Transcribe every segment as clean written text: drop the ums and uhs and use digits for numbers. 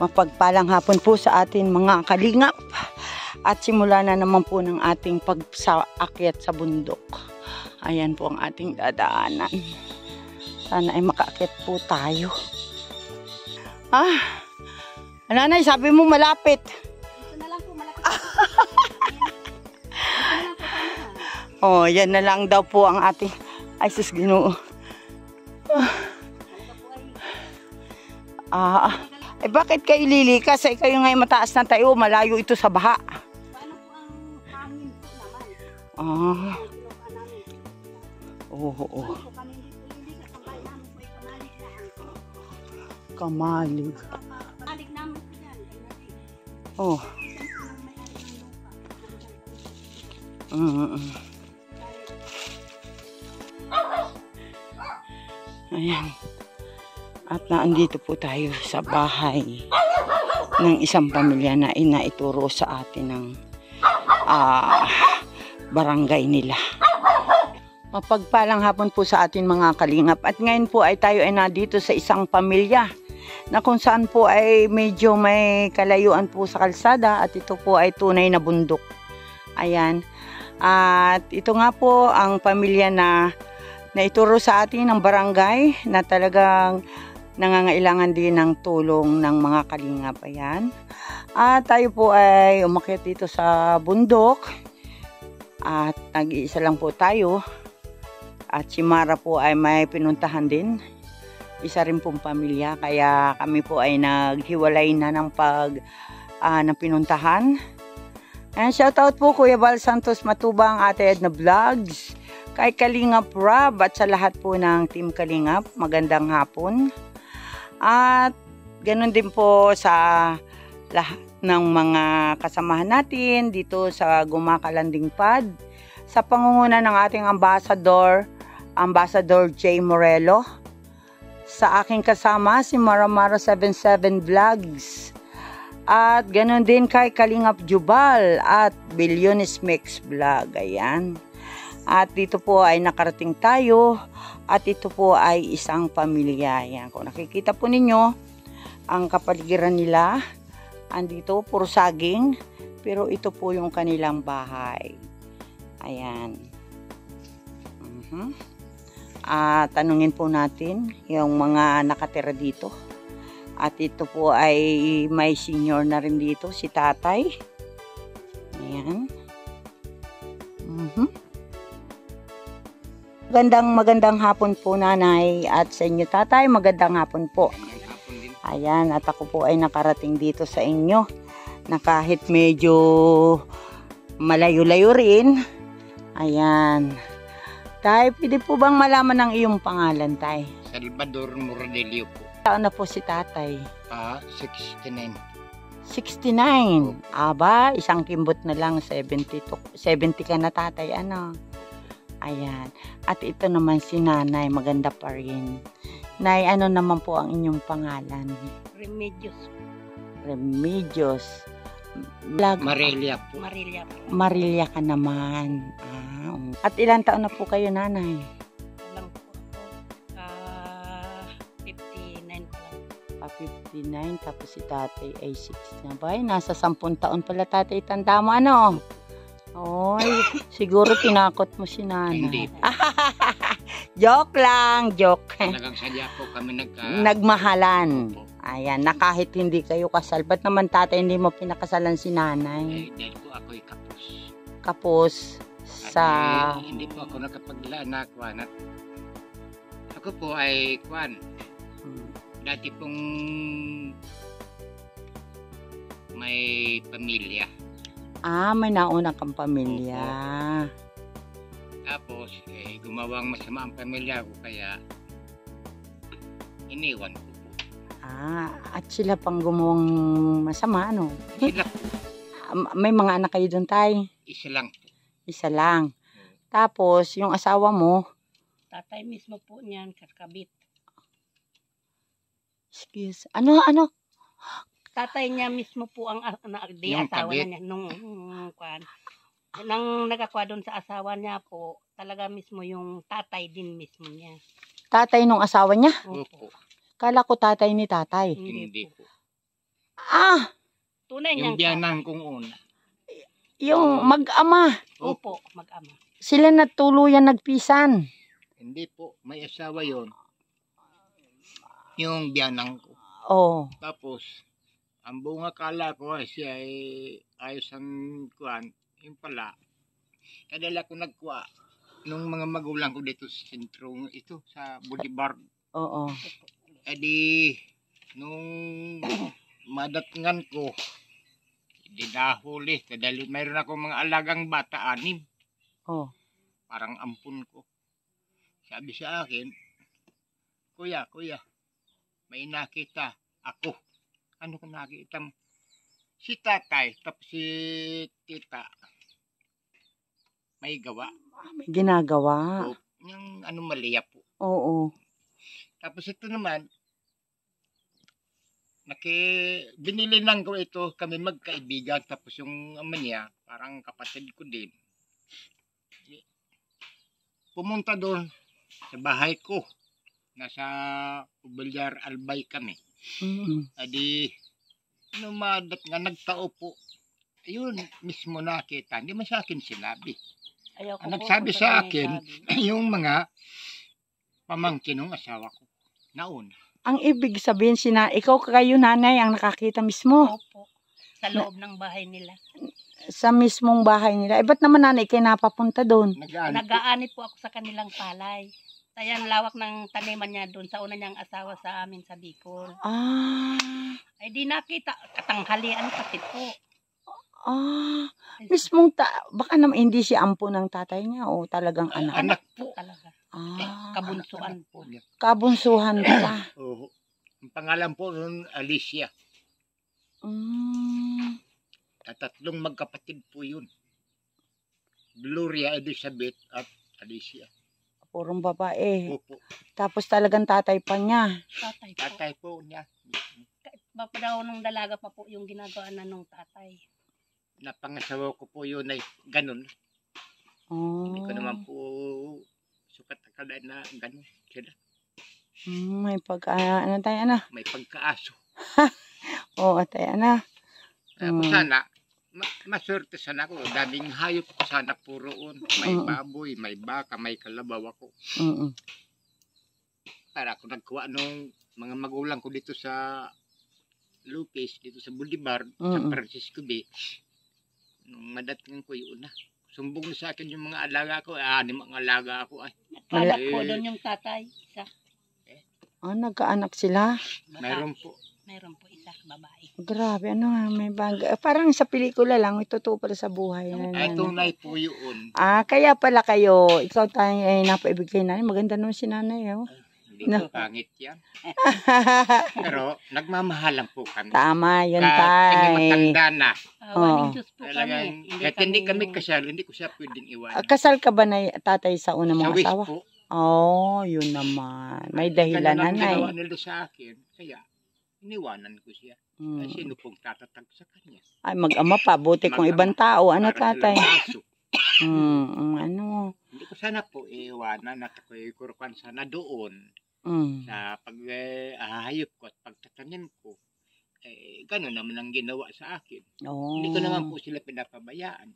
Mapagpalang hapon po sa atin mga kalingap. At simula na naman po ng ating pag-aakyat sa bundok. Ayan po ang ating dadaanan. Sana ay makaakyat po tayo. Nanay, sabi mo malapit. Ito na lang po, malapit. Oh, yan na lang daw po ang ating ay sus Ginoo. Eh bakit kayo lilikas? Eh kayo ngayon mataas na tayo, malayo ito sa baha. Paano po ang hangin po naman? Oo. Kung kami hindi po lilikas, ang bahay namin po ay kamalig lang. Kamalig. Kamalig namin po yan. Oh. Ayan. At naandito po tayo sa bahay ng isang pamilya na inaituro sa atin ng barangay nila. Mapagpalang hapon po sa atin mga kalingap. At ngayon po ay tayo ay nandito sa isang pamilya na kung saan po ay medyo may kalayuan po sa kalsada at ito po ay tunay na bundok. Ayan. At ito nga po ang pamilya na naituro sa atin ng barangay na talagang nangangailangan din ng tulong ng mga kalingap. Ayan. At tayo po ay umakyat dito sa bundok. At nag-iisa lang po tayo. At si Mara po ay may pinuntahan din. Isa rin pong pamilya. Kaya kami po ay naghiwalay na ng ng pinuntahan. Ayan, shoutout po Kuya Val Santos Matubang, Ate Edna Vlogs, kay Kalingap Rob at sa lahat po ng Team Kalingap. Magandang hapon. At ganun din po sa lahat ng mga kasamahan natin dito sa Gumakalanding Pad sa pangunguna ng ating Ambassador J. Morelo. Sa aking kasama si Maramara 77 Vlogs. At ganun din kay Kalingap Jubal at Billiones Mix Vlog. Ayan. At dito po ay nakarating tayo at ito po ay isang pamilya. Ayan. Kung nakikita po ninyo, ang kapaligiran nila, andito, puro saging, pero ito po yung kanilang bahay. Ayan. At tanungin po natin yung mga nakatira dito. At ito po ay may senior na rin dito, si tatay. Ayan. Magandang hapon po nanay at sa inyo tatay, magandang hapon po. Ayan, at ako po ay nakarating dito sa inyo na kahit medyo malayo-layo rin. Ayan. Tay, pwede po bang malaman ang iyong pangalan, tay? Salvador Mordelio po. Taon na po si tatay? 69. 69? Aba, isang kimbot na lang, 70 ka na tatay, ano? Ayan. At ito naman si nanay, maganda pa rin. Nay, ano naman po ang inyong pangalan? Remedios. Remedios. Marilia po. Marilia ka naman. At ilang taon na po kayo, nanay? Lang po ako. 59 pa lang. 59, tapos si tatay ay 6 na ba? Nasa 10 taon pala tatay, tanda mo, ano? Oy, siguro tinakot mo si nanay. Hindi. Joke lang, joke. Talagang sadya po kami nagmahalan. Ayan, na kahit hindi kayo kasal. Ba't naman tatay hindi mo pinakasalan si nanay? Dahil po ako'y kapos. Kapos sa... Hindi po ako nakapaglaan kwan. Ako po ay kwan. Dati pong may pamilya. May nauna kang pamilya. Tapos, gumawang masama ang pamilya ko, kaya iniwan ko po. At sila pang gumawang masama, ano? Sila may mga anak kayo doon, tay? Isa lang po. Isa lang. Tapos, yung asawa mo? Tatay mismo po niyan, kakabit. Excuse, ano? Tatay niya mismo po ang asawa niya nung kwan. Nang nagakwa doon sa asawa niya po, talaga mismo yung tatay din mismo niya. Tatay nung asawa niya? Opo. Kala ko tatay ni tatay. Hindi po. Ah, Tunay Yung niyang biyanang kong una. yung mag-ama. Opo, mag-ama. Sila na tuluyan nagpisan. Hindi po, may asawa yon. Yung biyanang ko. Oh. Tapos, ang buong akala ko ay siya ay ayos ang kuhan. Yung pala, kadala ko nagkuha nung mga magulang ko dito sa sentro ito, sa Boulevard. Oo. Edi, nung madatngan ko, hindi nahuli. Kadali, mayroon ako mga alagang bata, 6. Oh. Parang ampun ko. Sabi sa akin, Kuya, may nakita ako. Ano ko nakita mo? Si tatay, tapos si tita, may gawa. May ginagawa. O, yung anomalya po. Oo. Tapos ito naman, binili lang ko ito, kami magkaibigan. Tapos yung ama niya, parang kapatid ko din. Pumunta doon sa bahay ko. Nasa Ubalyar Albay kami. Adi, numadat nga nagtao po. Ayun, mismo nakita. Hindi man sa akin sinabi. Ang nagsabi sa akin, yung mga pamangkin ng asawa ko. Nauna. Ang ibig sabihin, ikaw kayo nanay ang nakakita mismo. Opo. Sa loob ng bahay nila. Sa mismong bahay nila. Ba't naman nanay kayo napapunta doon? Nag-aanit po ako sa kanilang palay. Kaya ang lawak ng taniman niya doon sa una niyang asawa sa amin sa Bicol. Ah. Ay di nakita, katanghalian pati po. Ah. Mismong baka naman hindi siya ampo ng tatay niya o talagang anak? Anak po. Talaga. Ah. Kabunsuan po. Kabunsuhan ka. Oo. Ang pangalan po nun, Alicia. Tatlong magkapatid po yun. Gloria, Elizabeth at Alicia. Purong babae. Opo. Tapos talagang tatay pa niya. Tatay po. Tatay po niya. Bapa daw nung dalaga pa po yung ginagawa na nung tatay. Napangasawa ko po yun ay ganun. Oh. Hindi ko naman po sukat akala na ganun sila. May ano tayo ano? May pagkaaso. Oo, tayo ano? Kaya po sana, maswerte sana ako. Daming hayop ko sana puroon. May baboy, may baka, may kalabaw ako. Para ako nagkuha nung mga magulang ko dito sa Lupis, dito sa Boulevard, San Francisco Bay. Nung madating ko yun na. Sumbong na sa akin yung mga alaga ko. 6 mga alaga ako. Nagkaanak po doon yung tatay. Isa. Nagkaanak sila? Mayroon po. Mayroon po isa, babae. Grabe, ano nga, may bagay. Parang sa pelikula lang, ito pala sa buhay. Ay, tunay po yun. Kaya pala kayo, ikaw tayo ay napaibig kay nanay. Maganda naman si nanay, oh. Hindi po pangit yan. Pero, nagmamahalan po kami. Tama, yun Kami matanda na. Waling Diyos po Talagang, kami. kahit hindi kami kasal, hindi ko siya pwedeng iwanan. Kasal ka ba na tatay sa una mong Sa wish asawa? po. Oh, yun naman. May dahilan Ganun ang nanay. ginawa nila sa akin. Kaya, iniwanan ko siya. Ay, sino pong tatatag sa kanya? Ay, mag-ama pa. Buti kung ibang tao. Ano, Para tatay? silang aso. Ano? Hindi ko sana po iwanan at ako'y kurpan sana doon. Sa pag-ahayop ko at pagtatanim ko. Gano'n naman ang ginawa sa akin. Oh. Hindi ko naman po sila pinapabayaan.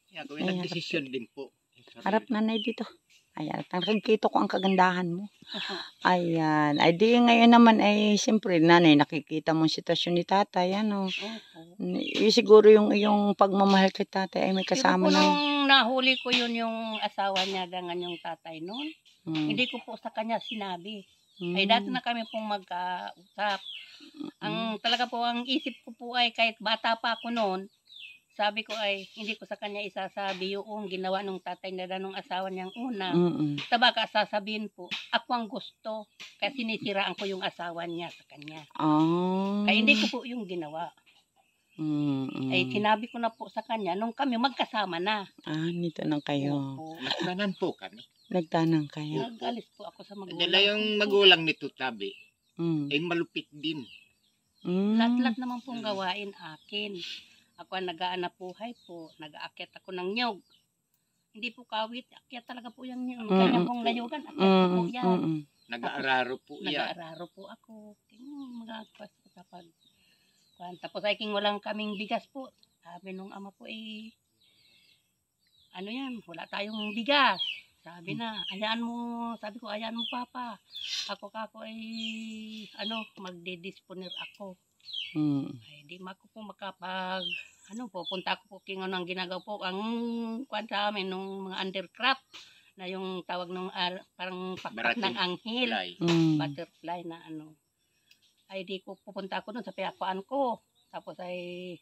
Kaya ako Ayan, nag-desisyon din po. Harap nanay dito. Ayan, nakikita ko ang kagandahan mo. Ayan. Ay di ngayon naman ay siyempre nanay nakikita mo ang sitwasyon ni tatay. Ano? Siguro yung pagmamahal kay tatay ay may kasama na. ng... Nung nahuli ko yun yung asawa niya, gangan yung tatay noon. Hindi ko po sa kanya sinabi. Ay dati na kami pong magkausap. Ang talaga po ang isip ko po ay kahit bata pa ako noon, sabi ko ay hindi ko sa kanya isasabi yung ginawa ng tatay na nung asawa niyang una. Tabaka sasabihin po, ako ang gusto. Kasi sinisiraan ko yung asawa niya sa kanya. Kaya hindi ko po yung ginawa. Ay sinabi ko na po sa kanya nung kami magkasama na. Nito na kayo. Nagtanan po kami. Nagtanang kayo. Nag-alis po ako sa magulang. Dala yung magulang nito tabi. Ay malupit din. Lahat-lahat naman pong gawain akin. Ako ang nag-aanap buhay po. Nag-aakyat ako ng nyog. Hindi po kawit. Akyat talaga po yung nyog. Kanya pong layugan. Akyat po yan. Nag-aararo po yan. Nag-aararo po ako. Mga sa tapos ay king walang kaming bigas po. Sabi nung ama ko ano yan, wala tayong bigas. Sabi na, sabi ko, ayaan mo papa. Ako ay, magdidisponer ako. Ay, di mako po pupunta ako po king ang ginagawa po, ang sa amin, nung mga undercraft, na yung tawag nung parang pakpak ng anghel, butterfly na ay di ko pupunta ako dun sa piyakuan ko. Tapos ay,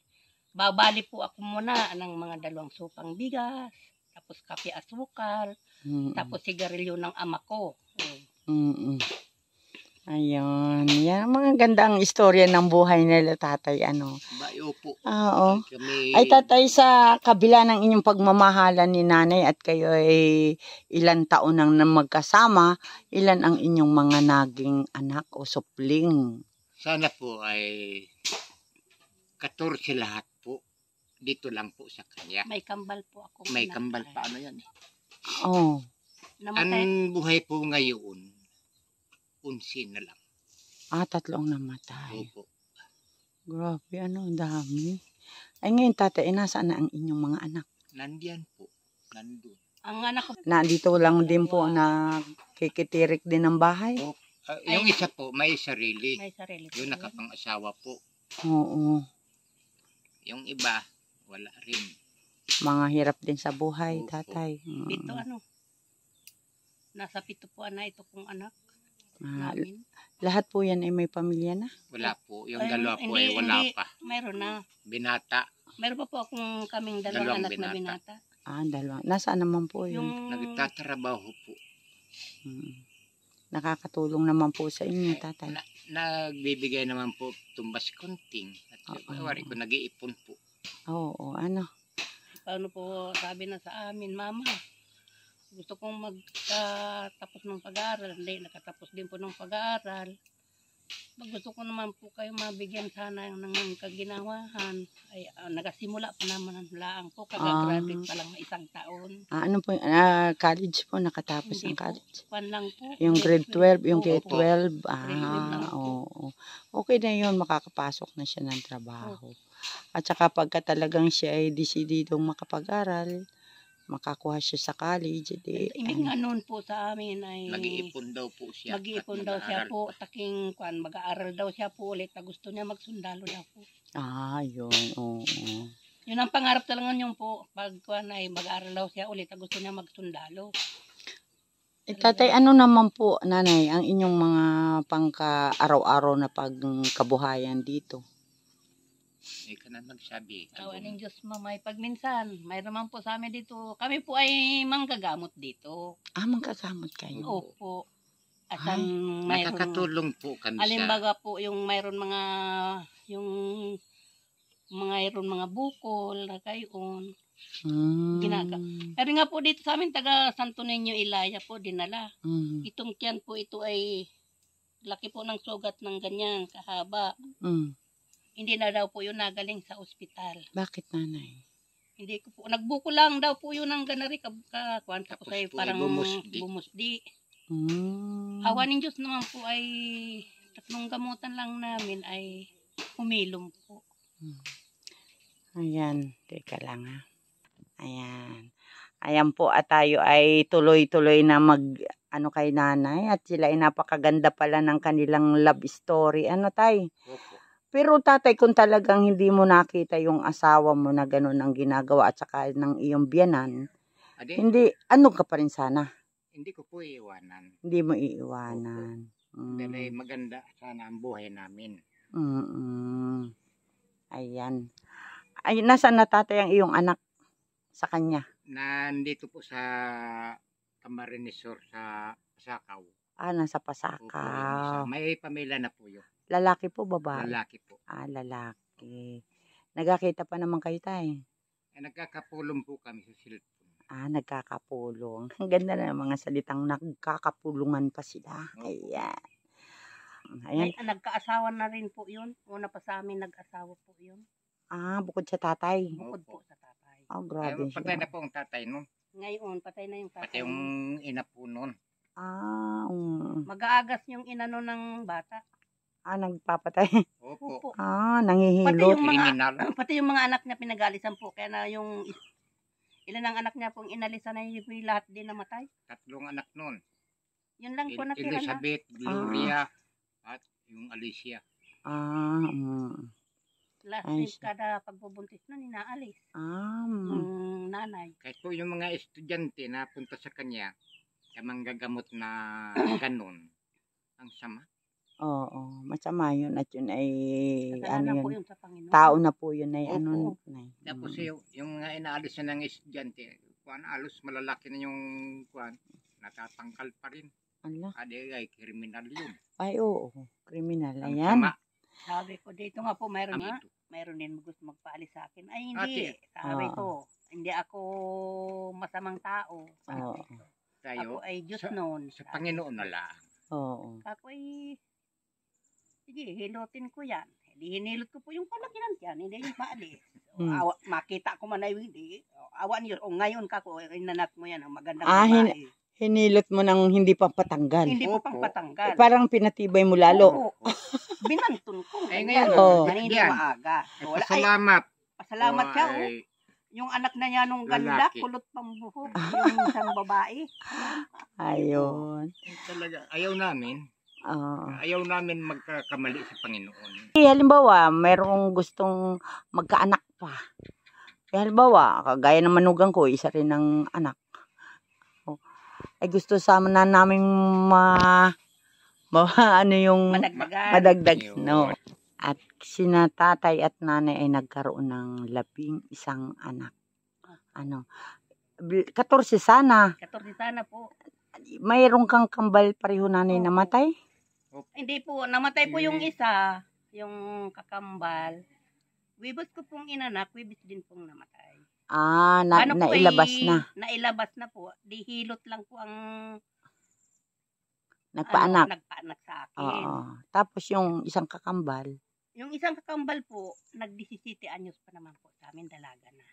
babali po ako muna ng mga 2 supang bigas, tapos kape asukal, tapos sigarilyo ng ama ko. Ayun. Yan, mga gandang istorya ng buhay nila tatay. Bayo po. Oo. Ay tatay, sa kabila ng inyong pagmamahalan ni nanay at kayo ay ilan taon nang magkasama, ilan ang inyong mga naging anak o supling? Sana po ay 14 lahat po. Dito lang po sa kanya. May kambal po ako. May kambal pa yan eh. Oh. Ang buhay po ngayon, 11 na lang. 3 namatay. Opo. Grabe, dami. Ay ngayon tatay, nasaan na ang inyong mga anak? Nandiyan po. Nandun. Ang anak ko. Nandito lang din po na kikitirik din ng bahay? Yung isa po, may sarili. May sarili. Yung nakapang-asawa po. Oo. Yung iba, wala rin. Mga hirap din sa buhay, Opo. tatay. Pito nasa 7 po ito kong anak. Namin. Lahat po yan ay may pamilya na? Wala po. Yung 2 po ay wala pa. Mayroon na. Binata. Mayroon pa po akong kaming 2 anak na binata. 2. Nasaan naman po yun? Nagtatrabaho po. Nakakatulong naman po sa inyo, tatay. Nagbibigay naman po tumbas konting. At wari ko nag-iipon po. Oo, Paano po sabi na sa amin, mama, gusto kong magtapos ng pag-aaral. Hindi, nakatapos din po ng pag-aaral. Gusto ko naman po kayo mabigyan sana ng kaginawahan. Ay, nagasimula pa naman ang laang po. Kagagraduate pa lang na 1 taon. Ano po, college po, nakatapos ng college? Pan lang po. Yung grade 12, yung grade 12. Oo. Okay na yun, makakapasok na siya ng trabaho. At saka pagka talagang siya ay desididong makapag-aral, makakuha siya sa college. Ibig nga noon po sa amin ay mag-iipon daw po siya. Mag-iipon daw siya po. Taking mag-aaral daw siya po ulit. Gusto niya magsundalo daw po. Yun. Oo. Yun ang pangarap talaga niyo po. Pag ay mag-aaral daw siya ulit. Gusto niya magsundalo. Tatay, ano naman po, nanay, ang inyong mga pangka-araw-araw na pagkabuhayan dito? Hindi ka na magsabi. Awan ng Diyos, mamay. Pag minsan, mayroon naman po sa amin dito. Kami po ay manggagamot dito. Manggagamot kayo? Opo. Asan nakakatulong po kami alimbaga po yung mayroon mga bukol na kayon. Pero nga po dito sa amin, taga Santo Niño Ilaya po, dinala. Itong tiyan po, ito ay laki po ng sugat ng ganyan, kahaba. Hindi na daw po yun nagaling sa ospital. Bakit, nanay? Hindi ko po. Nagbuko lang daw po yun ng ganari. Tapos ay parang bumusdi. Awa ng Diyos naman po ay 3 gamutan lang namin ay humilom po. Ayan. Teka lang Ayan. Ayan po at tayo ay tuloy-tuloy na kay nanay at sila ay napakaganda pala ng kanilang love story. Tay? Opo. Pero tatay, kung talagang hindi mo nakita yung asawa mo na ganun ang ginagawa at saka ng iyong biyanan, hindi, ka pa rin sana? Hindi ko po iiwanan. Hindi mo iiwanan. Dahil maganda sana ang buhay namin. Ayan. Ay, nasaan na tatay ang iyong anak sa kanya? Nandito po sa Camarines Sur sa Pasakaw. Nasa Pasakaw. May pamilya na po yun. Lalaki po, babae? Lalaki po. Lalaki. Nagkakita pa naman kayo, tay? Nagkakapulong po kami sa cellphone. Nagkakapulong. Ang ganda na mga salitang nagkakapulungan pa sila. Ayan. Ay, nagkaasawa na rin po yun. Una pa sa amin, nag-asawa po yun. Bukod sa tatay? Bukod po sa tatay. Grabe patay na po ang tatay nun. Ngayon, patay na yung tatay. Patay yung ina po nun. Mag-aagas yung inano ng bata. Nagpapatay. Opo. Opo. Nanghihilot. Criminal. Pati yung mga anak niya pinagalisan po. Kaya na yung ilan ang anak niya pong inalisan na hindi po yung lahat din namatay. 3 anak nun. Yun lang po natira na. Elizabeth, Gloria, at yung Alicia. Last Ay, week kada pagbubuntis nun, inaalis. mm. Yung nanay. Kahit po yung mga estudyante na punta sa kanya, sa manggagamot na ganun, ang sama. Oo, masama yun at yun ay Kasalanan po yun, yun sa Panginoon. tao na po yun ay Opo. Tapos yung mga inaalis na ng estudyante, alos malalaki na yung natatangkal pa rin. Ala. Ay, kriminal yun. Ay, oo, kriminal. Ang Ayan. sama. Sabi ko dito nga po, mayroon Dito. din gusto magpaalis sa akin. Ay hindi, Ate. sabi ko, hindi ako masamang tao. Sabi Oo. ko. Tayo, Ako ay Diyos sa- noon. sa Panginoon na lang. Oo. Ako ay, sige, hilutin ko yan. Hindi hinilot ko po yung palakinan yan, hindi yung paalis. Makita ko man ay hindi. Awa niyo, ngayon ka ko, inanak mo yan, ang magandang babae. Hinilot mo ng hindi pa patanggal. Hindi po Opo. pang patanggal. Parang pinatibay mo lalo. Oo. Binantun ko. Ngayon, Kanina yan. maaga. Wala, ay, Salamat. pasalamat siya, oh. Ay, Yung anak na niya nung ganda, Lalaki. kulot pang buhok. Yung isang babae. Ayun. talaga, ayaw namin. Oo. Ayaw namin magkakamali sa Panginoon. Halimbawa, mayroong gustong magkaanak pa. Halimbawa, kagaya ng manugang ko, isa rin ng anak. Ay gusto sana namin madagdag, no. At sina tatay at nanay ay nagkaroon ng 11 anak. 14 sana. 14 sana po. Mayroon kang kambal pareho nanay Oo. namatay? Hindi po, namatay po yung isa, yung kakambal. Wibos ko pong inanak, wibos din pong namatay. Ano po Nailabas ay, na. Nailabas na po. Di hilot lang po ang Nagpaanak. nagpaanak sa akin. Oo. Tapos yung isang kakambal. Yung isang kakambal po, nag-17 anyos pa naman po sa amin, dalaga na.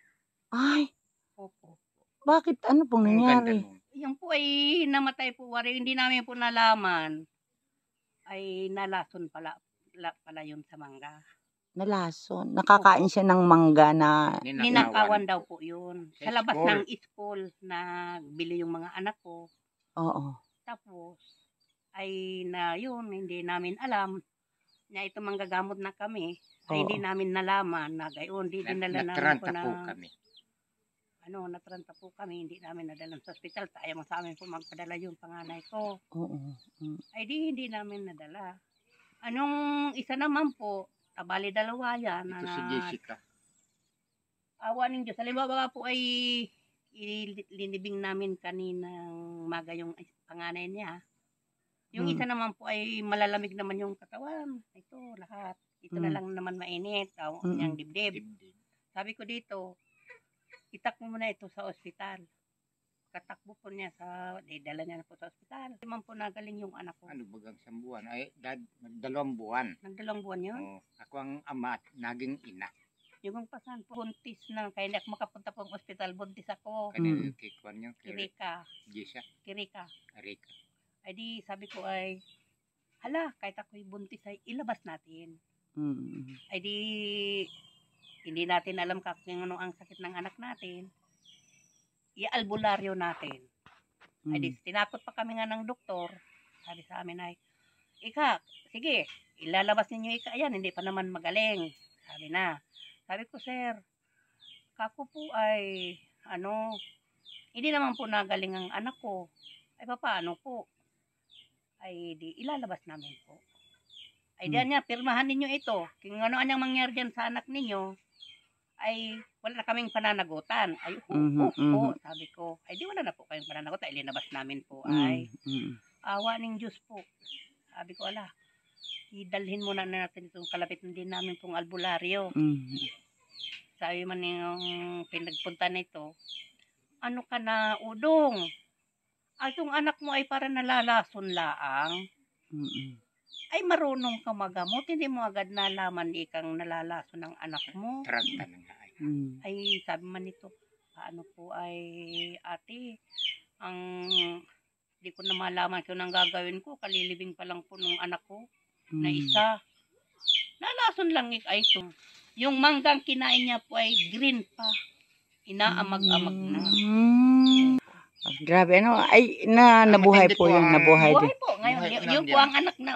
Ay, Opo. bakit? Ano pong Ang ganda nangyari? nun. Yung po ay namatay po, wari, hindi namin po nalaman. Ay nalason pala yun sa mangga. Nalason. Nakakain siya ng mangga na... Ninakawan daw po yun. Sa Sa labas school. ng school, nagbili yung mga anak ko. Oo. Tapos, ay na yun, hindi namin alam na ito manggagamot na kami. Ay Oo. hindi namin nalaman na gayon, hindi dinala namin po Natranta na, po kami. natranta po kami, hindi namin nadala sa ospital. Ayaw mo sa amin po magpadala yung panganay ko. Oo. Ay hindi namin nadala. Anong isa naman po, bali dalawa yan. Ito si Jessica. Awa ng Diyos. Halimbawa po ay linibing namin kaninang maga yung panganay niya. Yung isa naman po ay malalamig naman yung katawan. Ito, lahat. Ito na lang naman mainit. Yung dibdib. Sabi ko dito, itakbo mo na ito sa ospital. Katakbo po niya dala niya na po sa ospital. Naman po nagaling yung anak ko. Ano bagang sambuan? Ay, nagdalawang buwan. Nagdalawang buwan yun. Ako ang ama at naging ina. Yung pasan po, buntis na. Kaya hindi ako makapunta po ng ospital. Buntis ako. Kanina kay Kwan niyo. Kirika. Arika. Ay di sabi ko ay, hala, kahit ako'y buntis ay ilabas natin. Ay di, hindi natin alam kung ano ang sakit ng anak natin. I-albularyo natin. Ay di, tinakot pa kami nga ng doktor. Sabi sa amin ay, sige, ilalabas ninyo yan, hindi pa naman magaling. Sabi na. Sabi ko, sir, kako po ay, hindi naman po nagaling ang anak ko. Ay, paano po? Ay, di, ilalabas namin po. Ay, diyan niya, pirmahan ninyo ito. Kung ano anyang mangyari dyan sa anak ninyo, ay, wala na kaming pananagutan. Ay, sabi ko. Ay, di wala na po kayong pananagutan. Ilinabas namin po. Ay, awa ng Diyos po. Sabi ko, idalhin muna natin itong kalapit din namin pong albularyo. Sabi man yung pinagpunta nito, ano ka na, Udong? Itong anak mo ay para nalalason laang. Ay marunong ka magamot, hindi mo agad nalaman ikang nalalason ng anak mo. Tranta na nga. Ay sabi man nito, paano po ay ate, di ko na malaman kung anong gagawin ko, kalilibing pa lang po ng anak ko. na isa. Nalason lang ay ito. Yung manggang kinain niya po ay green pa. Inaamag-amag na. Grabe, ano? Ay, nabuhay po yun. Nabuhay din. Buhay po. Ngayon, Buhay yung lang po yan. ang anak na,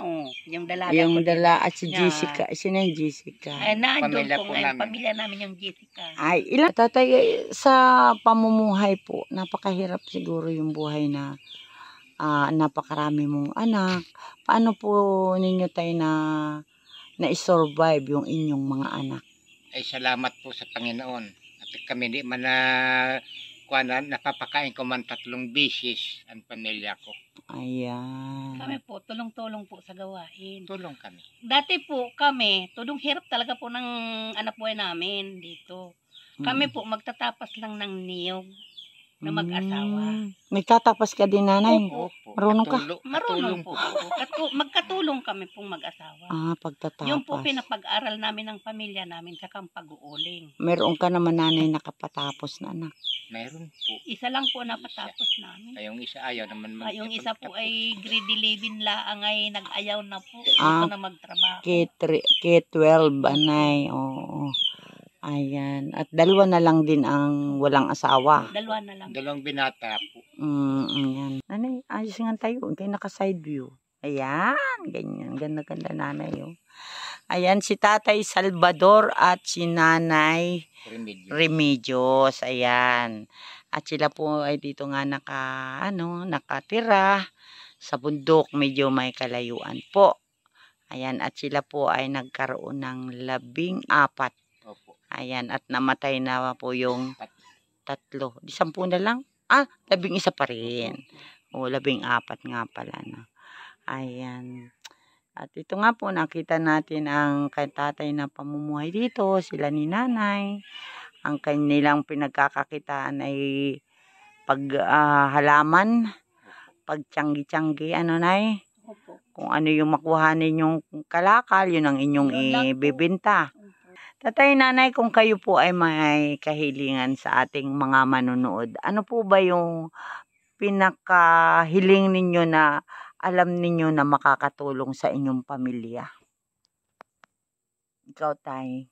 yung dalaga Yung ko. dala at si Yeah. Jessica. Sino yung Jessica? Ay, nandun Pamilya po po ngayon. namin. Pamilya namin yung Jessica. Ay, ilan? Tatay, sa pamumuhay po, napakahirap siguro yung buhay na napakarami mong anak. Paano po ninyo tayo na-survive yung inyong mga anak? Ay salamat po sa Panginoon. At kami di man napapakain ko man 3 beses ang pamilya ko. Ayan. Kami po, tulong-tulong po sa gawain. Tulong kami. Dati po kami, tudong hirap talaga po ng anak buhay namin dito. Kami po magtatapas lang ng niyog na mag-asawa. Nagtatapas ka din, nanay? Opo. Marunong ka? Marunong po. Magkatulong kami pong mag-asawa. Pagtatapas. Yung po pinapag-aral namin ng pamilya namin sa pag-uuling. Meron ka naman, nanay, nakapatapos na anak. Meron po. Isa lang po napatapos namin. Ay, yung isa ayaw naman Yung isa po ay grade 11 laang ay nag-ayaw na po. Ah, Gusto na magtrabaho. K12, anay. Oo. Ayan. At 2 na lang din ang walang asawa. 2 na lang. 2 binata po. Ayan. Nanay, ayos nga tayo. Kaya naka-side view. Ayan. Ganyan. Ganda-ganda, nanay. Oh. Ayan, si Tatay Salvador at si Nanay Remedios. Ayan. At sila po ay dito nga nakatira sa bundok. Medyo may kalayuan po. Ayan. At sila po ay nagkaroon ng 14. Opo. Ayan. At namatay na po yung 3. 10 na lang? 11 pa rin. O, 14 nga pala. No? Ayan. At ito nga po, nakita natin ang tatay na pamumuhay dito, sila ni nanay. Ang kanilang pinagkakakitaan ay paghalaman, pagtiyanggi-tiyanggi, nay? Opo. Kung ano yung makuha ninyong kalakal, yun ang inyong ibibenta. Tatay, nanay, kung kayo po ay may kahilingan sa ating mga manunood, ano po ba yung pinakahiling ninyo na alam ninyo na makakatulong sa inyong pamilya? Ikaw, tay.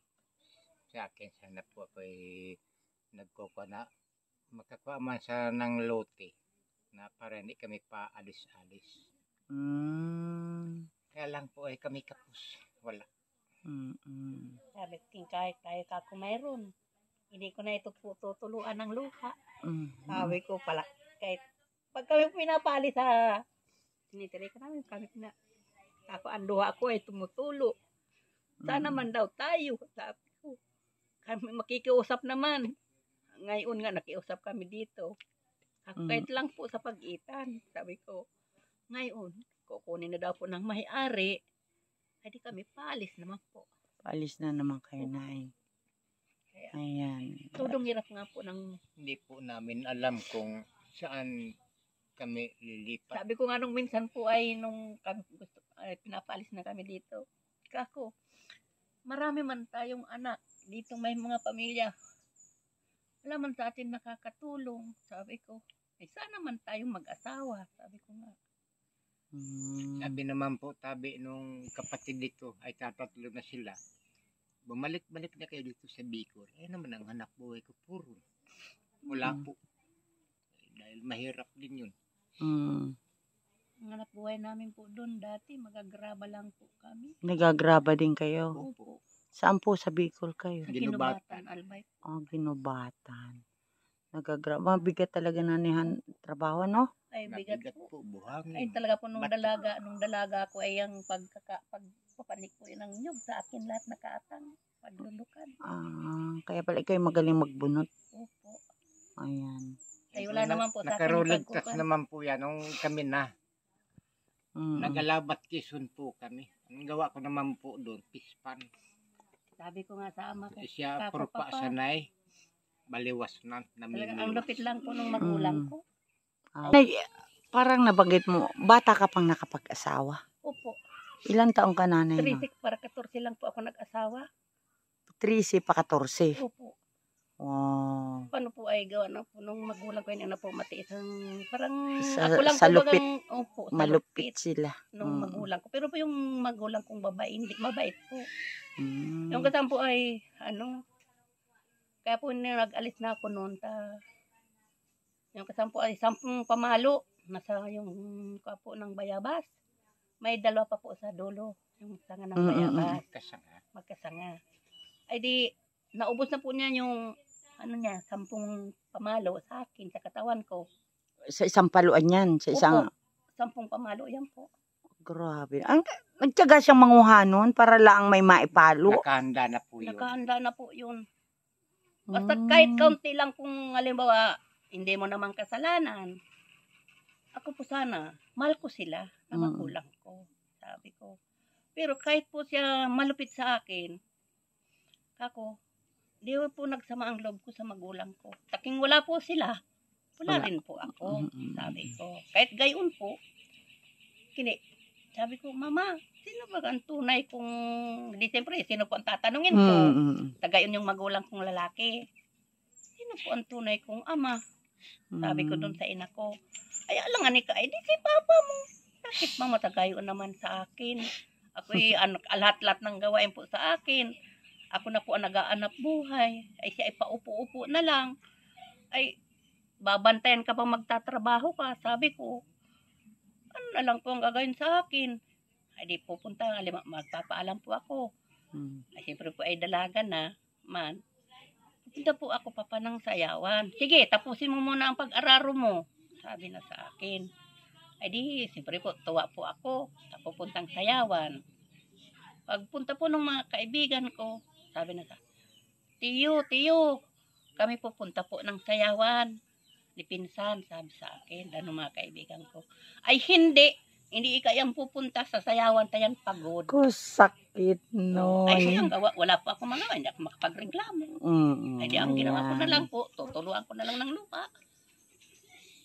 Sa akin, sana po ako nagkukuha na makakuha man sa ng lote na para hindi kami pa alis-alis. Kaya lang po ay kami kapos. Wala. Sabi ko, kahit tayo kako mayroon. Hindi ko na ito po tutuluan ng luha. Sabi ko pala, kahit pag kami pinapali sa sinitiri ka namin, ako anduha ako ay tumutulo. Sana man daw tayo. Sabi ko, kami makikiusap naman. Ngayon nga, nakiusap kami dito. Ako kahit lang po sa pag-itan. Sabi ko, ngayon, kukunin na daw po ng may-ari. Ay di kami paalis naman po. Paalis na naman kayo, nay. Ayan. Tudong hirap nga po ng... Hindi po namin alam kung saan kami lilipat. Sabi ko nga nung minsan po ay nung kami pinapaalis na kami dito. Kako, marami man tayong anak. Dito may mga pamilya. Wala man sa atin nakakatulong. Sabi ko, sana man tayong mag-asawa. Sabi ko nga. Sabi naman po, tabi nung kapatid dito ay 3 na sila. Bumalik-balik na kayo dito sa Bicol. Naman ang hanap buhay ko puro. Wala po. Dahil mahirap din yun. Ang hanap buhay namin po doon dati, magagraba lang po kami. Nagagraba din kayo? Opo. Saan po sa Bicol kayo? Sa Ginubatan, Albay. Ginubatan. Nagagraba. Mabigat talaga nanihan trabaho, no? Ay, bigat po. Buhangin. Ay, talaga po nung dalaga ko ay ang pagpapanik po yun ng nyug sa akin lahat nakaatang paglulukan. Kaya pala ikaw magaling magbunot. Opo. Ayan. Ay, wala naman po sa akin. Nakaroligtas naman po yan nung kami na. Nagalabat Quezon po kami. Ang gawa ko naman po doon, pispan. Sabi ko nga sa ama ko. Siya purpa sanay. Baliwas na. Ang lupit lang po nung magulang ko. Parang nabanggit mo, bata ka pang nakapag-asawa. Opo. Ilang taong ka, nanay? 13 para 14 lang po ako nag-asawa. 13 pa 14. Opo. Wow. Paano po ay gawa na po nung magulang ko yun na po matiis ang parang Sa- ako lang sa po lupit. opo, sa Malupit lupit sila. nung magulang ko. Pero po yung magulang kong babae, hindi mabait po. Mm. Yung kasama po ay, kaya po nag-alis na ako noon, yung kasama po ay 10 pamalo, nasa yung kapo ng bayabas. May 2 pa po sa dulo, yung sanga ng bayabas, magkasanga. Ay di, naubos na po niya yung, 10 pamalo sa akin, sa katawan ko. Sa isang paluan yan. Sa isang... Opo, 10 pamalo yan po. Grabe. Nagtiyaga siyang manguha nun para lang may maipalo. Nakahanda na po yun. Nakahanda na po yun. Basta kahit kaunti lang kung halimbawa, hindi mo naman kasalanan. Ako po sana, mahal ko sila na magulang ko. Sabi ko. Pero kahit po siya malupit sa akin, ako, di po nagsama ang loob ko sa magulang ko. Taking wala po sila, wala rin po ako. Sabi ko. Kahit gayon po, sabi ko, Mama, sino ba ang tunay kung, di siyempre, sino po ang tatanungin ko? Tagayon yung magulang kong lalaki. Sino po ang tunay kong ama? Sabi ko doon sa ina ko. Ay, alangan ka, di si Papa mo. Bakit Mama tagayon naman sa akin? Ako'y lahat-lahat ng gawain po sa akin. Ako na po ang nag-aanap buhay. Ay siya ay paupo-upo na lang. Ay, babantayan ka pa magtatrabaho ka. Sabi ko, ano na lang po ang gagawin sa akin? Ay di pupunta, magpapaalam po ako. Ay siyempre po ay dalaga na, man. Pupunta po ako papa ng sayawan. Sige, tapusin mo muna ang pag-araro mo. Sabi na sa akin. Ay di, siyempre po, tuwa po ako. Pupuntang sayawan. Pagpunta po ng mga kaibigan ko, sabi na sa Tiyo, kami pupunta po ng sayawan. Ni Pinsan, sabi sa akin, mga kaibigan ko. Ay hindi ikayang pupunta sa sayawan, tayan pagod. Ko sakit no. Ay siyang gawa, wala pa ako mga hindi ako makapagreklamo. Ay di ang ginawa ko na lang po, tutuluan ko na lang ng lupa.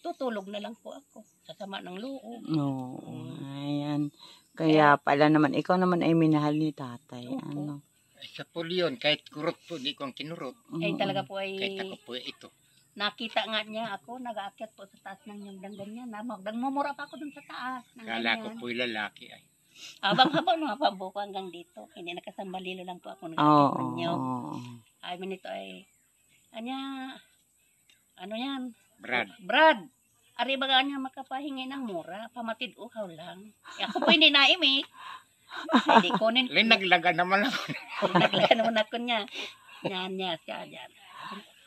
Tutulog na lang po ako sa sama ng loob. Oo, ayan. Kaya pala naman, ikaw naman ay minahal ni tatay. Opo. Sa pulyon, kahit kurot po, di ko ang kinurot. Ay talaga po ay Kahit ako po ito. nakita nga niya ako, nag-aakyat po sa taas ng yung ganyan. Nagmumura pa ako dun sa taas. Kala ko po yung lalaki ay. Habang mga pabuko hanggang dito. Hindi nakasambalilo lang po ako nag-aakyat ng nyog. Ay, minito ay, ano yan? Brad. Ari ba nga niya makapahingi ng mura? Pamatid uhaw lang. Ako po hindi naim eh. Hindi kunin. Naglaga naman ako. Naglaga naman ako niya. Yan siya.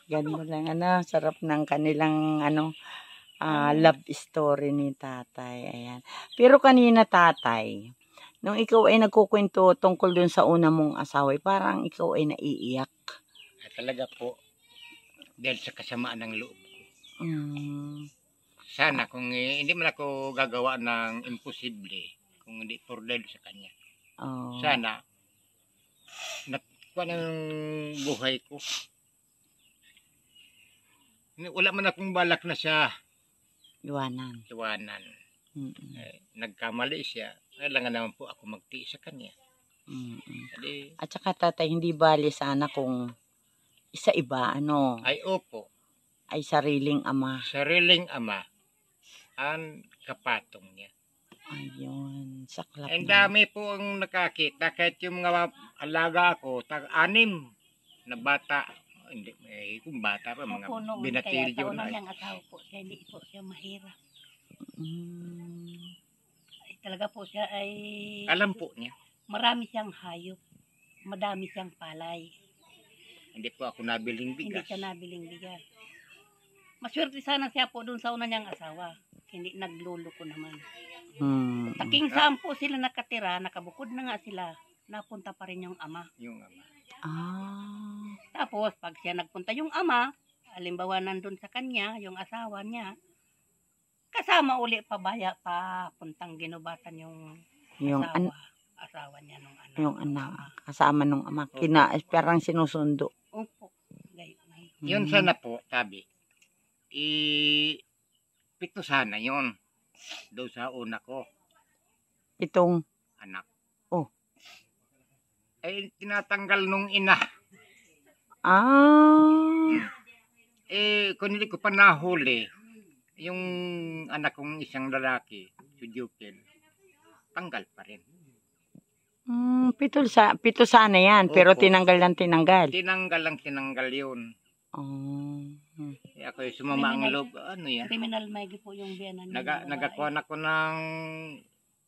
Ganun lang, sarap ng kanilang, love story ni tatay. Ayan. Pero kanina tatay, nung ikaw ay nagkukwento tungkol dun sa una mong asawa, parang ikaw ay naiiyak. Talaga po, dahil sa kasamaan ng loob ko. Sana kung hindi man ako gagawa ng imposible, kung hindi for dahil sa kanya. Sana, nakuha ng buhay ko. Wala man akong balak na siya iwanan. Nagkamali siya. Kailangan naman po ako magtiis sa kanya. At saka tatay, hindi bali sana kung isa-iba, Ay opo. Ay sariling ama. Sariling ama. Ang kapatong niya. Ayun, saklap. Ang dami po ang nakakita. Kahit yung mga alaga ako, 6 na bata. Hindi, kung bata pa, mga binatilyo na. Kaya niyang asawa po siya, hindi po siya mahirap. Ay, talaga po siya ay... Alam po niya. Marami siyang hayop. Madami siyang palay. Hindi po ako nabiling bigas. Hindi siya nabiling bigas. Maswerte sana siya po dun sa una niyang asawa. Hindi nagluloko naman. Taking saan po sila nakatira, nakabukod na nga sila, napunta pa rin yung ama. Tapos, pag siya nagpunta yung ama, halimbawa nandun sa kanya, yung asawa niya, kasama uli pabaya pa puntang ginubatan yung asawa niya nung anak. Yung anak, kasama nung ama. Parang sinusundo. Opo. Yun sana po, sabi. 7 sana yun. Doon sa una ko. Itong anak. Oh. Ay tinatanggal nung ina. Kung hindi ko pa nahuli, yung anak kong isang lalaki, si Jukil, tanggal pa rin. Pito sana yan, pero Opo. tinanggal lang tinanggal. Tinanggal yun. Ako yung sumama ang loob. Ano yan? Criminal may po yung biyanan niya. Nagakuha na ko ng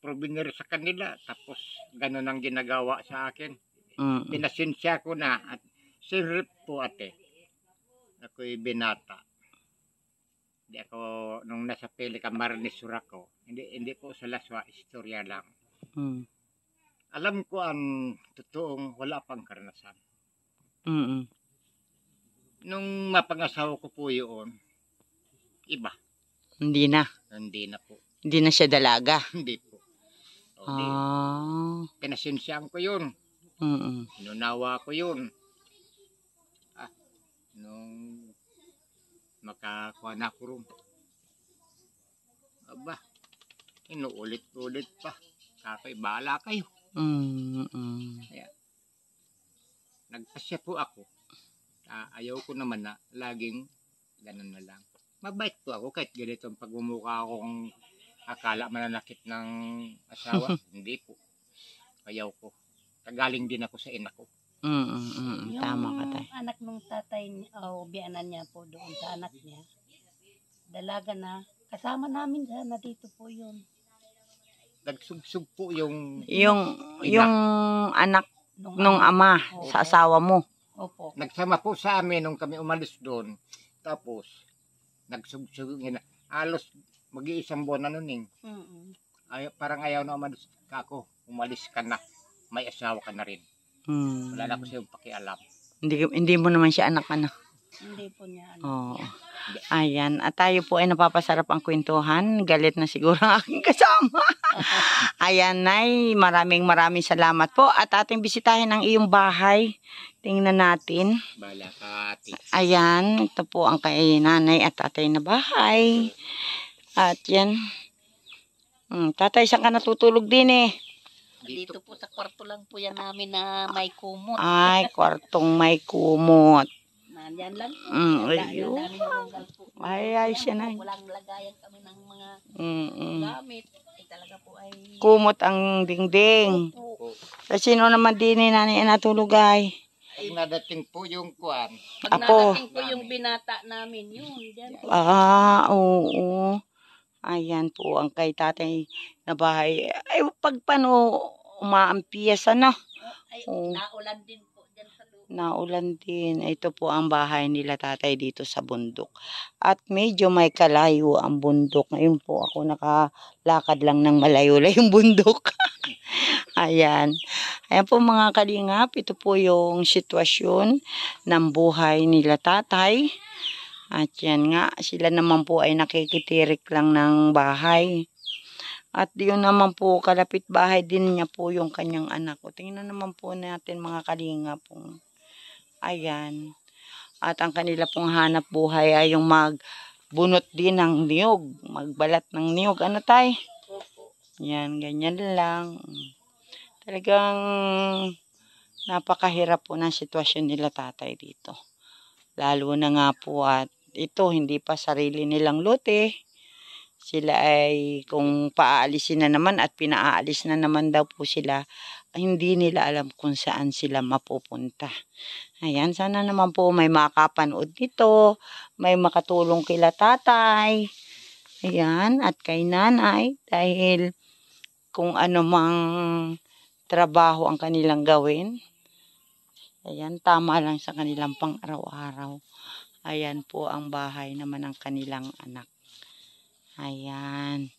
provenir sa kanila. Tapos ganun ang ginagawa sa akin. Pinasensya ko na. At sirip po ate. Ako'y binata. Hindi ako, nung nasa Pelican Marnisur ako, hindi po sa laswa, istorya lang. Alam ko ang totoong wala pang karanasan. Nung mapangasawa ko po yun, iba. Hindi na. Hindi na po. Hindi na siya dalaga. Hindi po. Pinasensyaan ko yun. Inunawa ko yun. Nung makakuha na ko rin. Aba, inuulit-ulit pa. Kakay, bahala kayo. Kaya, nagpasya po ako. Ayaw ko naman na laging ganun na lang. Mabait po ako kahit ganito ang pagmumukha akong akala mananakit ng asawa. Hindi po. Ayaw ko. Tagaling din ako sa ina ko. Tama ka tayo. Yung anak ng tatay o biyanan niya po doon sa anak niya, dalaga na, kasama namin sana dito po yun. Nagsugsug po yung anak nung ama sa asawa mo. Opo. Nagsama po sa amin nung kami umalis doon. Tapos, nagsugsug nga. Halos mag-iisang buwan na nun. Parang ayaw na umalis ka ako. Umalis ka na. May asawa ka na rin. Wala na ko siyang pakialam. Hindi mo naman siya anak ano. Hindi po niya Oo. Ayan. At tayo po ay napapasarap ang kwentuhan. Galit na siguro ang aking kasama. Ayan, Nay. Maraming salamat po. At ating bisitahin ang iyong bahay. Tingnan natin. Bala ka, ate. Ayan. Ito po ang kay nanay at tatay na bahay. At yan. Tatay, saan ka natutulog din eh? Dito po sa kwarto lang po yan namin na may kumot. Ay, kwartong may kumot. Nandyan lang. Ay, siya na. Walang lagayan kami ng mga gamit. Ay talaga po ay... Kumot ang dingding. Kasi sino naman din ni nanay natulog ay? Ay, nadating po yung kuwan. Pag nadating po yung binata namin, yun. Dyan po. Oo. Ayan po ang kay tatay na bahay. Ay, pag paano umaampias ano? Ay, naulan din po dyan sa loob. Naulan din. Ito po ang bahay nila tatay dito sa bundok. At medyo may kalayo ang bundok. Ngayon po ako nakalakad lang ng malayo-layong bundok. Ayan. Ayan po mga kalingap. Ito po yung sitwasyon ng buhay nila tatay. At yan nga, sila naman po ay nakikitirik lang ng bahay. At yun naman po, kalapit bahay din niya po yung kanyang anak. O, tingnan naman po natin mga kalingap. Ayan. At ang kanila pong hanap buhay ay yung magbunot din ng niyog. Magbalat ng niyog. Ano tay? Yan, ganyan lang. Talagang napakahirap po ng sitwasyon nila tatay dito. Lalo na nga po at ito hindi pa sarili nilang lote. Sila ay kung paaalisin na naman at pinaalis na naman daw po sila, hindi nila alam kung saan sila mapupunta. Ayan, sana naman po may makapanood nito, may makatulong kila tatay. Ayan, at kay nanay dahil kung ano mang trabaho ang kanilang gawin. Ayan, tama lang sa kanilang pang-araw-araw. Ayan po ang bahay naman ng kanilang anak. Ayan.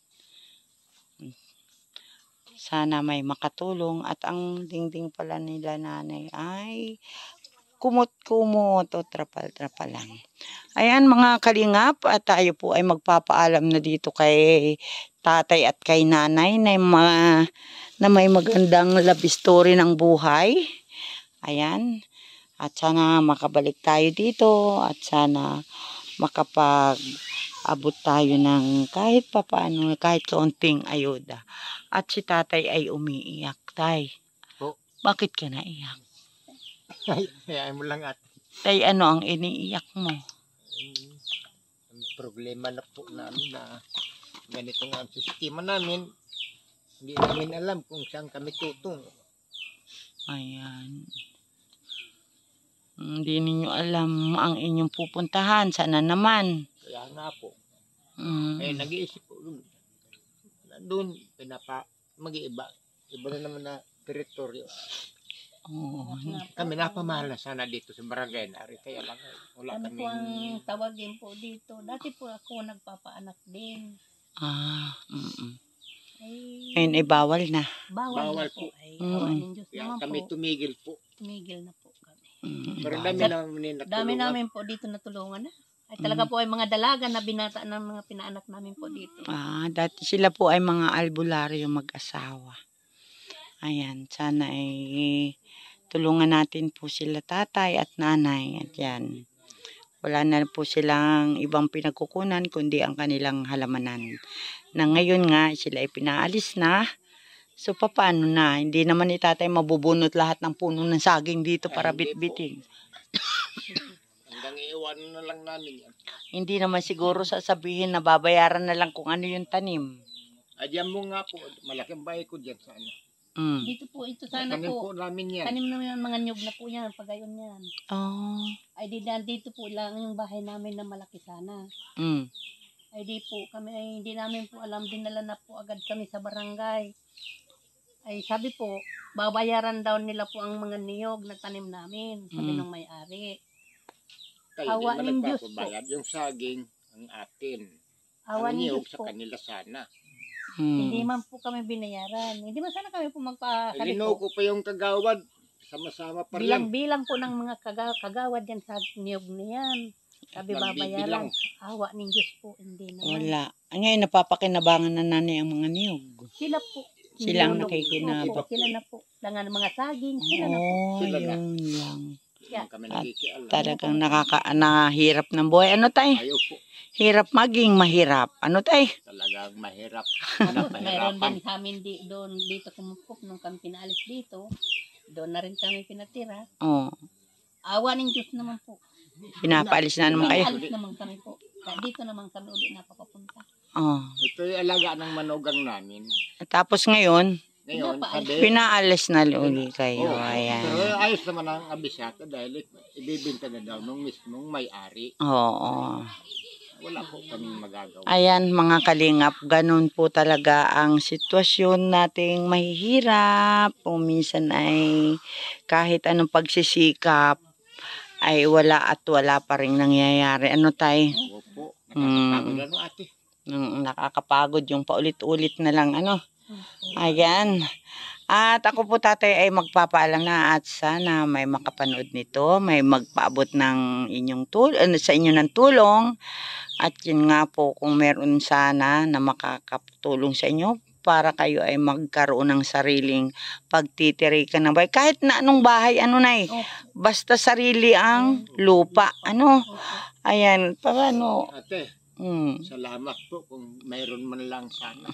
Sana may makatulong. At ang dingding pala nila nanay ay kumot-kumot o trapal-trapal lang. Ayan mga kalingap. At tayo po ay magpapaalam na dito kay tatay at kay nanay na may magandang love story ng buhay. Ayan. At sana makabalik tayo dito. At sana makapag-abot tayo ng kahit papaano, kahit kaunting ayuda. At si tatay ay umiiyak. Tay, Po. bakit ka naiyak? Hayaan mo lang at. Tay, ano ang iniiyak mo? Ang problema na po namin na ganito nga ang sistema namin. Hindi namin alam kung saan kami tutong. Ayan. Hindi ninyo alam ang inyong pupuntahan. Sana naman. Kaya nga po. Mm. Nag-iisip po doon mag-iiba. Iba na naman na teritoryo. Oo. Kami napamahal na sana dito sa barangay na rin. Kaya lang wala Ano po kami. ang tawagin po dito? Dati po ako nagpapaanak din. Ay, Ngayon ay bawal na. bawal Bawal na po. po. Ay, Mm. awa ng Diyos Kaya naman kami po. tumigil po. Tumigil na po kami. Pero dami namin natulungan. Dami namin po dito natulungan na. Ay talaga po ay mga dalaga na binata ng mga pinaanak namin po dito. Dati sila po ay mga albularyo mag-asawa. Ayan, sana ay tulungan natin po sila tatay at nanay. At yan, wala na po silang ibang pinagkukunan kundi ang kanilang halamanan. Na ngayon nga sila ay pinaalis na. So paano na? Hindi naman ni tatay mabubunot lahat ng puno ng saging dito para Hindi po. bitbiting. Hanggang iiwan na lang namin yan. Hindi naman siguro sasabihin na babayaran na lang kung ano yung tanim. Adyan mo nga po. Malaking bahay ko dyan sana. Dito po, ito sana Tanim po. po namin yan. Tanim naman yung mga nyug na po yan, pagayon yan. Oh. Ay dito po lang yung bahay namin na malaki sana. Ay di po kami, ay hindi namin po alam, dinala na po agad kami sa barangay. Ay sabi po, babayaran daw nila po ang mga niyog na tanim namin, sabi ng may-ari. Kayo Awa din ng Diyos nagpapabayad. Yung saging ang atin. Awa Ang ng niyog Diyos sa po. kanila sana. Hindi man po kami binayaran. Hindi man sana kami po magpasabi Ginoo po. ko pa yung kagawad. Sama-sama pa rin. Bilang po ng mga kagawad yan sa niyog niyan. Sabi babayaran. Magbibilang. Awa ng Diyos po, hindi naman. Wala. Ngayon napapakinabangan na nanay ang mga niyog. Sila po. Sila ang Nilulog. nakikinabang. Opo, sila na po. Langan mga saging, sila na po. Oh, Sila na. yun lang. Yeah. Kami At nakikialam. talagang nahirap ng buhay. Ano tay? Ayaw po. Hirap maging mahirap. Ano tay? Talagang mahirap. Meron Napahirapan. din sa amin dito kumupok nung kami pinaalis dito. Doon na rin kami pinatira. Oh, Awa ng Diyos naman po. pinapaalis na naman kayo. Pinaalis naman kami po. Dito naman kami uli napapapunta. Oh. Ito yung alaga ng manugang namin. Tapos ngayon, Ngayon, sabi, pinaalis na uli kayo. oh, Ayan. pero ayos naman ang abisata dahil ibibinta na daw nung mismong may-ari. Oo. Wala po kami magagawa. Ayan mga kalingap, ganun po talaga ang sitwasyon nating mahihirap. O minsan ay kahit anong pagsisikap ay wala at wala pa rin nangyayari. Ano tay? Opo. Nakakapagod ano ate? Nakakapagod yung paulit-ulit na lang ano. Ayan. At ako po tatay ay magpapaalam na at sana may makapanood nito, may magpaabot ng inyong sa inyo ng tulong. At yun nga po kung meron sana na makakatulong sa inyo para kayo ay magkaroon ng sariling pagtitirikan ng bahay. Kahit na anong bahay, ano na basta sarili ang lupa. Ano? Ayan, paano? Ate, salamat po kung mayroon man lang sana.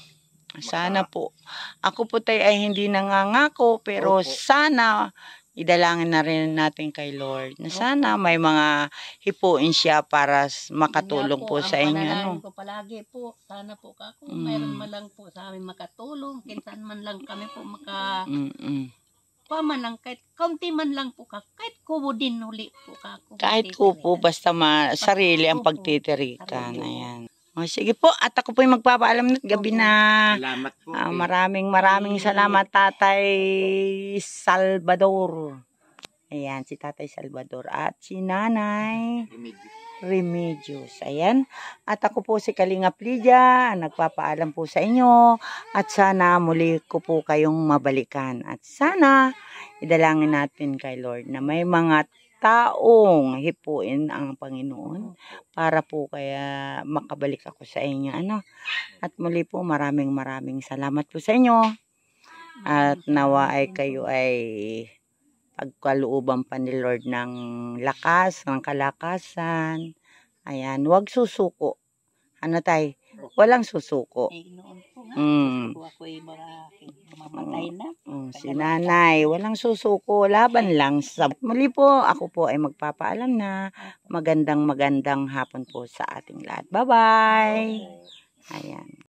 Sana po. Ako po tayo ay hindi nangangako pero Opo. sana idalangin na rin natin kay Lord na sana may mga hipuin siya para makatulong po sa inyo. Ang panalangin ko palagi po, sana po kako, mayroon man lang po sa amin makatulong, kinsan man lang kami po paman lang, kahit kaunti man lang po kako, kahit kubo din uli po kako. Kahit kupo, basta sarili ang pagtitirikan. Ayan. O, sige po, at ako po yung magpapaalam na gabi na. Salamat po. Maraming salamat Tatay Salvador. Ayan, si Tatay Salvador at si Nanay Remedios. Ayan. At ako po si Kalingap Lydia, nagpapaalam po sa inyo. At sana muli ko po kayong mabalikan. At sana idalangin natin kay Lord na may mga taong hipuin ang Panginoon para po kaya makabalik ako sa inyo. At muli po maraming salamat po sa inyo. At nawa ay kayo ay pagkalooban pa ni Lord ng lakas, ng kalakasan. Ayan, huwag susuko. Ano tay? Walang susuko. Ay, noon po. nga. Mm. Kung ako'y mamatay na. Si nanay, walang susuko, laban lang. Muli po, ako po ay magpapaalam na. Magandang hapon po sa ating lahat. Bye-bye! Ayan.